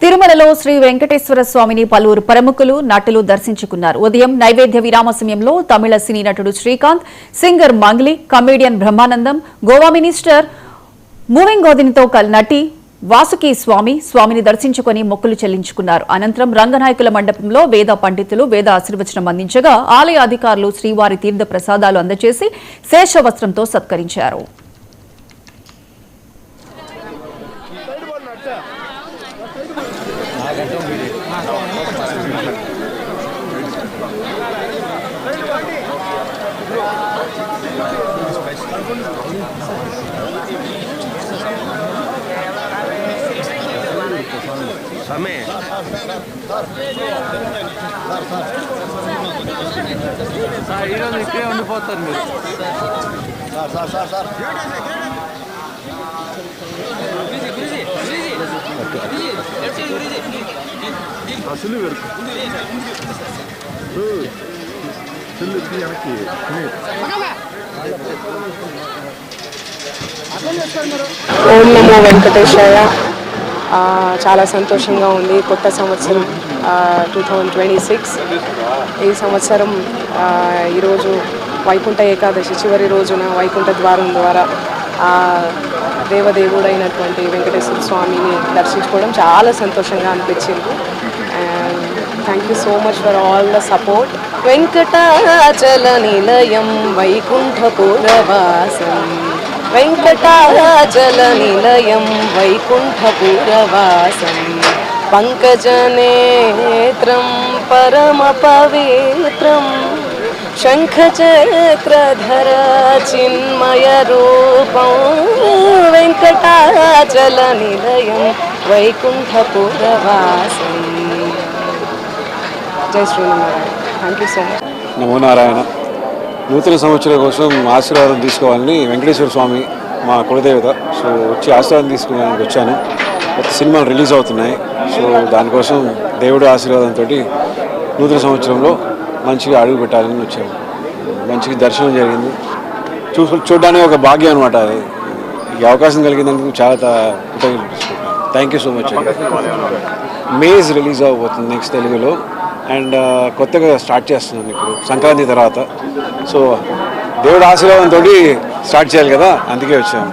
తిరుమలలో శ్రీ వెంకటేశ్వర స్వామిని పలువురు ప్రముఖులు నటులు దర్శించుకున్నారు. ఉదయం నైవేద్య విరామ సమయంలో తమిళ సినీ నటుడు Srikanth, singer Mangli, comedian Brahmanandam, Goa minister Mauvin గోదినితో నటి వాసుకి స్వామిని దర్శించుకుని మొక్కులు చెల్లించుకున్నారు. అనంతరం రంగనాయకుల మండపంలో వేద పండితులు వేద ఆశీర్వచనం అందించగా ఆలయ అధికారులు శ్రీవారి తీర్థ ప్రసాదాలు అందజేసి శేషవస్త్రంతో సత్కరించారు. ఈరోజు ఇక్కడే ఉండిపోతారు మీరు. ఓం నమో వెంకటేశాయ. చాలా సంతోషంగా ఉంది. కొత్త సంవత్సరం 2026. ఈ సంవత్సరం ఈరోజు వైకుంఠ ఏకాదశి చివరి రోజున వైకుంఠ ద్వారం ద్వారా దేవదేవుడైనటువంటి వెంకటేశ్వర స్వామిని దర్శించుకోవడం చాలా సంతోషంగా అనిపించింది. And thank you so much for all the support. Venkatachala నిలయం వైకుంఠపురవాసం, వెంకటాచల నిలయం వైకుంఠపురవాసం, పంకజనేత్రం పరమ పవిత్రం, శంఖచక్రధర చిన్మయ రూపం, వెంకటాచల నిలయం వైకుంఠపురవాసం. జై Sri Narayana. Thank you so much. నమో నారాయణ. నూతన సంవత్సరం కోసం ఆశీర్వాదం తీసుకోవాలని వెంకటేశ్వర స్వామి మా కులదేవత. సో వచ్చి ఆశీర్వాదం తీసుకోవడానికి వచ్చాను. కొత్త సినిమాలు రిలీజ్ అవుతున్నాయి. సో దానికోసం దేవుడి ఆశీర్వాదంతో నూతన సంవత్సరంలో మంచిగా అడుగు పెట్టాలని వచ్చాము. మంచిగా దర్శనం జరిగింది. చూడడానికి ఒక భాగ్యం అనమాట. ఈ అవకాశం కలిగినందుకు చాలా thank you so much. Maze release అవబోతుంది నెక్స్ట్ తెలుగులో. అండ్ కొత్తగా స్టార్ట్ చేస్తున్నాను ఇప్పుడు సంక్రాంతి తర్వాత. సో దేవుడి ఆశీర్వాదంతో స్టార్ట్ చేయాలి కదా, అందుకే వచ్చాము.